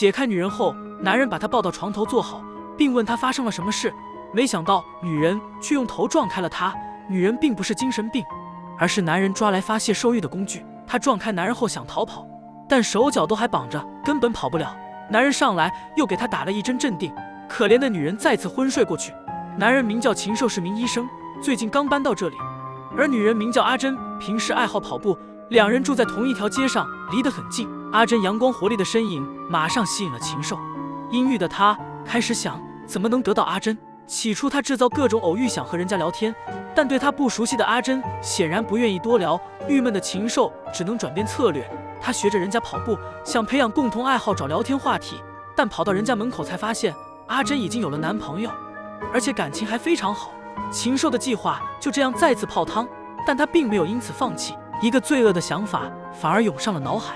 解开女人后，男人把她抱到床头坐好，并问她发生了什么事。没想到女人却用头撞开了他。女人并不是精神病，而是男人抓来发泄兽欲的工具。她撞开男人后想逃跑，但手脚都还绑着，根本跑不了。男人上来又给她打了一针镇定，可怜的女人再次昏睡过去。男人名叫禽兽，是名医生，最近刚搬到这里，而女人名叫阿珍，平时爱好跑步，两人住在同一条街上，离得很近。阿珍阳光活力的身影马上吸引了禽兽，阴郁的他开始想怎么能得到阿珍。起初他制造各种偶遇想和人家聊天，但对他不熟悉的阿珍显然不愿意多聊。郁闷的禽兽只能转变策略，他学着人家跑步，想培养共同爱好找聊天话题，但跑到人家门口才发现阿珍已经有了男朋友，而且感情还非常好。禽兽的计划就这样再次泡汤，但他并没有因此放弃。一个罪恶的想法反而涌上了脑海，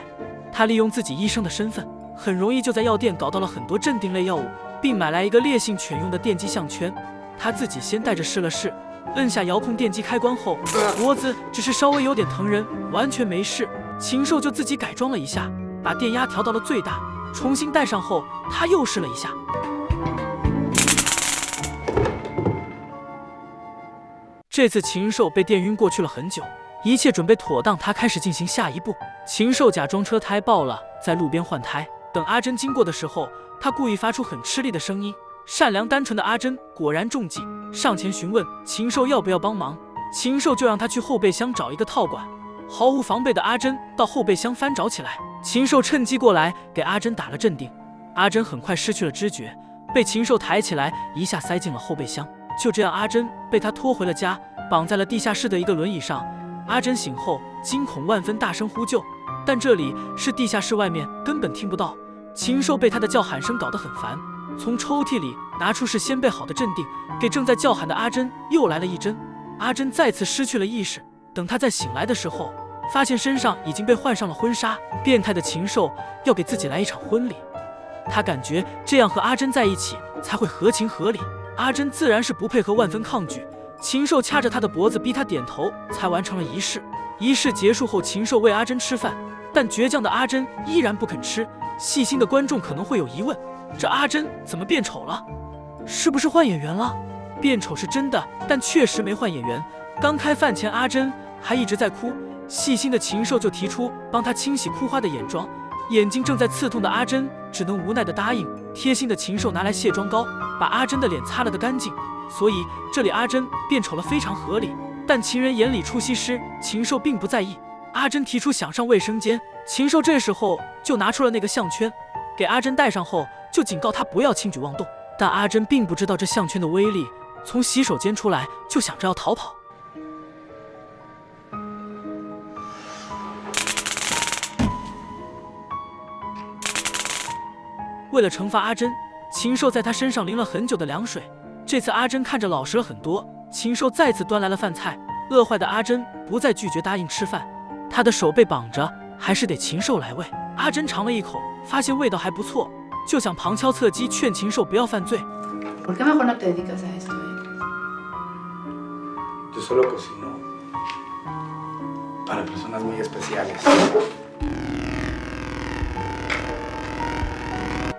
他利用自己医生的身份，很容易就在药店搞到了很多镇定类药物，并买来一个烈性犬用的电击项圈。他自己先带着试了试，摁下遥控电击开关后，脖子只是稍微有点疼人，完全没事。禽兽就自己改装了一下，把电压调到了最大，重新戴上后，他又试了一下。这次禽兽被电晕过去了很久，一切准备妥当，他开始进行下一步。禽兽假装车胎爆了，在路边换胎。等阿珍经过的时候，他故意发出很吃力的声音。善良单纯的阿珍果然中计，上前询问禽兽要不要帮忙。禽兽就让他去后备箱找一个套管。毫无防备的阿珍到后备箱翻找起来，禽兽趁机过来给阿珍打了镇定。阿珍很快失去了知觉，被禽兽抬起来，一下塞进了后备箱。就这样，阿珍被他拖回了家，绑在了地下室的一个轮椅上。阿珍醒后惊恐万分，大声呼救，但这里是地下室，外面根本听不到。禽兽被他的叫喊声搞得很烦，从抽屉里拿出事先备好的镇定，给正在叫喊的阿珍又来了一针。阿珍再次失去了意识，等他再醒来的时候，发现身上已经被换上了婚纱。变态的禽兽要给自己来一场婚礼，他感觉这样和阿珍在一起才会合情合理。阿珍自然是不配合，万分抗拒。禽兽掐着他的脖子逼他点头，才完成了仪式。仪式结束后，禽兽喂阿珍吃饭，但倔强的阿珍依然不肯吃。细心的观众可能会有疑问，这阿珍怎么变丑了？是不是换演员了？变丑是真的，但确实没换演员。刚开饭前，阿珍还一直在哭，细心的禽兽就提出帮她清洗哭花的眼妆。眼睛正在刺痛的阿珍只能无奈地答应。贴心的禽兽拿来卸妆膏，把阿珍的脸擦了个干净。所以这里阿珍变丑了非常合理，但情人眼里出西施，禽兽并不在意。阿珍提出想上卫生间，禽兽这时候就拿出了那个项圈，给阿珍戴上后就警告她不要轻举妄动。但阿珍并不知道这项圈的威力，从洗手间出来就想着要逃跑。为了惩罚阿珍，禽兽在她身上淋了很久的凉水。这次阿珍看着老实了很多，禽兽再次端来了饭菜。饿坏的阿珍不再拒绝答应吃饭，她的手被绑着，还是得禽兽来喂。阿珍尝了一口，发现味道还不错，就想旁敲侧击劝禽兽不要犯罪。¿Por qué mejor no te dedicas a esto? Yo solo cocino para personas muy especiales.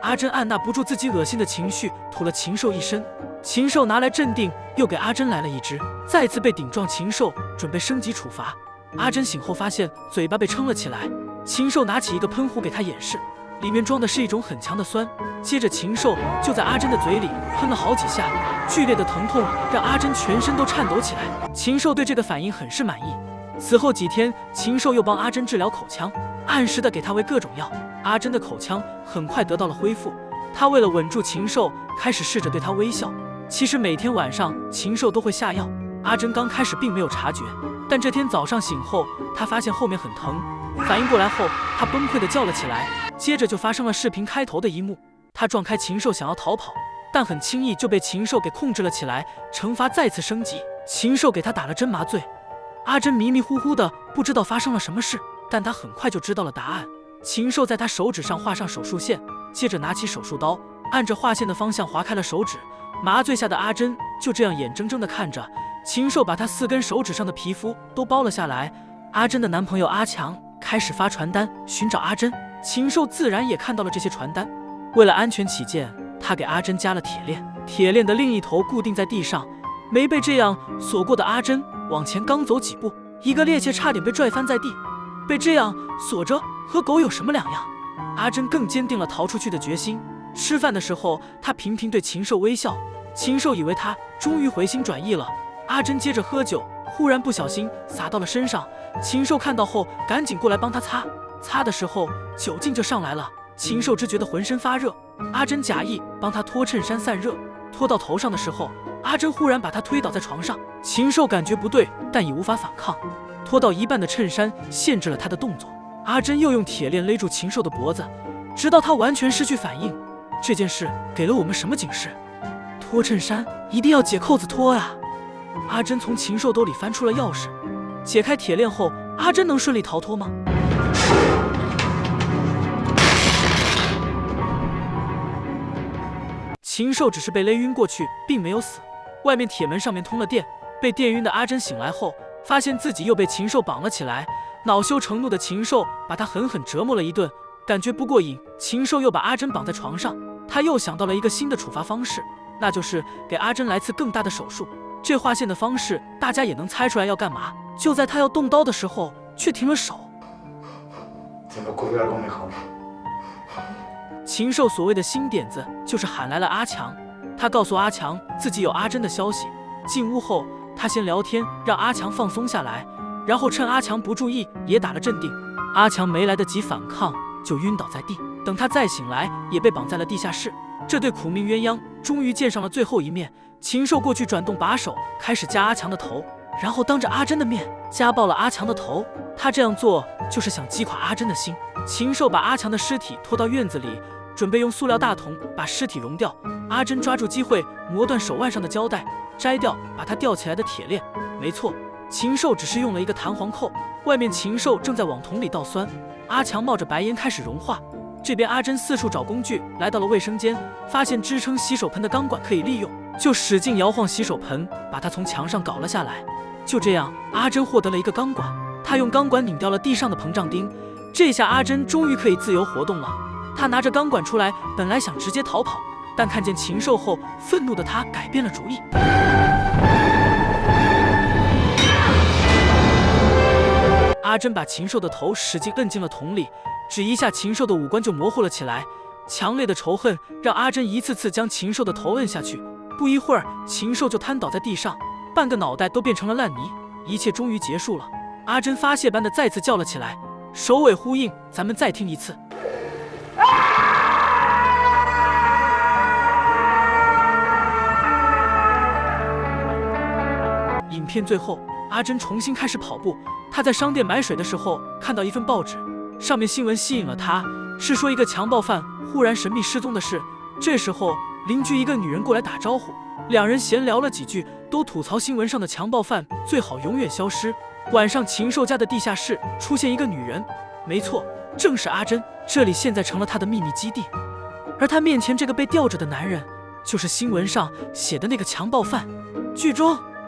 阿珍按捺不住自己恶心的情绪，吐了禽兽一身。禽兽拿来镇定，又给阿珍来了一只，再次被顶撞。禽兽准备升级处罚。阿珍醒后发现嘴巴被撑了起来，禽兽拿起一个喷壶给她掩饰，里面装的是一种很强的酸。接着禽兽就在阿珍的嘴里喷了好几下，剧烈的疼痛让阿珍全身都颤抖起来。禽兽对这个反应很是满意。此后几天，禽兽又帮阿珍治疗口腔，按时的给她喂各种药。阿珍的口腔很快得到了恢复，她为了稳住禽兽，开始试着对她微笑。其实每天晚上禽兽都会下药，阿珍刚开始并没有察觉，但这天早上醒后，她发现后面很疼，反应过来后，她崩溃地叫了起来。接着就发生了视频开头的一幕，她撞开禽兽想要逃跑，但很轻易就被禽兽给控制了起来。惩罚再次升级，禽兽给她打了针麻醉。阿珍迷迷糊糊的不知道发生了什么事，但她很快就知道了答案。禽兽在她手指上画上手术线，接着拿起手术刀，按着画线的方向划开了手指。麻醉下的阿珍就这样眼睁睁地看着禽兽把她4根手指上的皮肤都剥了下来。阿珍的男朋友阿强开始发传单寻找阿珍，禽兽自然也看到了这些传单。为了安全起见，他给阿珍加了铁链，铁链的另一头固定在地上。没被这样锁过的阿珍往前刚走几步，一个趔趄差点被拽翻在地。被这样锁着和狗有什么两样？阿珍更坚定了逃出去的决心。吃饭的时候，他频频对禽兽微笑，禽兽以为他终于回心转意了。阿珍接着喝酒，忽然不小心洒到了身上，禽兽看到后赶紧过来帮他擦。擦的时候酒劲就上来了，禽兽只觉得浑身发热。阿珍假意帮他脱衬衫散热，脱到头上的时候，阿珍忽然把他推倒在床上。禽兽感觉不对，但已无法反抗。脱到一半的衬衫限制了他的动作，阿珍又用铁链勒住禽兽的脖子，直到他完全失去反应。这件事给了我们什么警示？脱衬衫一定要解扣子脱啊！阿珍从禽兽兜里翻出了钥匙，解开铁链后，阿珍能顺利逃脱吗？禽兽只是被勒晕过去，并没有死。外面铁门上面通了电，被电晕的阿珍醒来后，发现自己又被禽兽绑了起来。恼羞成怒的禽兽把他狠狠折磨了一顿，感觉不过瘾，禽兽又把阿珍绑在床上。他又想到了一个新的处罚方式，那就是给阿珍来次更大的手术。这划线的方式大家也能猜出来要干嘛。就在他要动刀的时候，却停了手。禽兽所谓的新点子就是喊来了阿强，他告诉阿强自己有阿珍的消息。进屋后，他先聊天，让阿强放松下来，然后趁阿强不注意也打了镇定。阿强没来得及反抗，就晕倒在地。等他再醒来，也被绑在了地下室。这对苦命鸳鸯终于见上了最后一面。禽兽过去转动把手，开始夹阿强的头，然后当着阿珍的面夹爆了阿强的头。他这样做就是想击垮阿珍的心。禽兽把阿强的尸体拖到院子里，准备用塑料大桶把尸体熔掉。阿珍抓住机会磨断手腕上的胶带，摘掉把它吊起来的铁链。没错，禽兽只是用了一个弹簧扣。外面禽兽正在往桶里倒酸，阿强冒着白烟开始融化。这边阿珍四处找工具，来到了卫生间，发现支撑洗手盆的钢管可以利用，就使劲摇晃洗手盆，把它从墙上搞了下来。就这样，阿珍获得了一个钢管，她用钢管拧掉了地上的膨胀钉。这下阿珍终于可以自由活动了。她拿着钢管出来，本来想直接逃跑，但看见禽兽后，愤怒的她改变了主意。阿珍把禽兽的头使劲摁进了桶里，只一下禽兽的五官就模糊了起来。强烈的仇恨让阿珍一次次将禽兽的头摁下去，不一会儿，禽兽就瘫倒在地上，半个脑袋都变成了烂泥。一切终于结束了。阿珍发泄般的再次叫了起来，首尾呼应，咱们再听一次。影片最后，阿珍重新开始跑步。她在商店买水的时候，看到一份报纸，上面新闻吸引了她，是说一个强暴犯忽然神秘失踪的事。这时候，邻居一个女人过来打招呼，两人闲聊了几句，都吐槽新闻上的强暴犯最好永远消失。晚上，禽兽家的地下室出现一个女人，没错，正是阿珍。这里现在成了她的秘密基地，而她面前这个被吊着的男人，就是新闻上写的那个强暴犯。剧中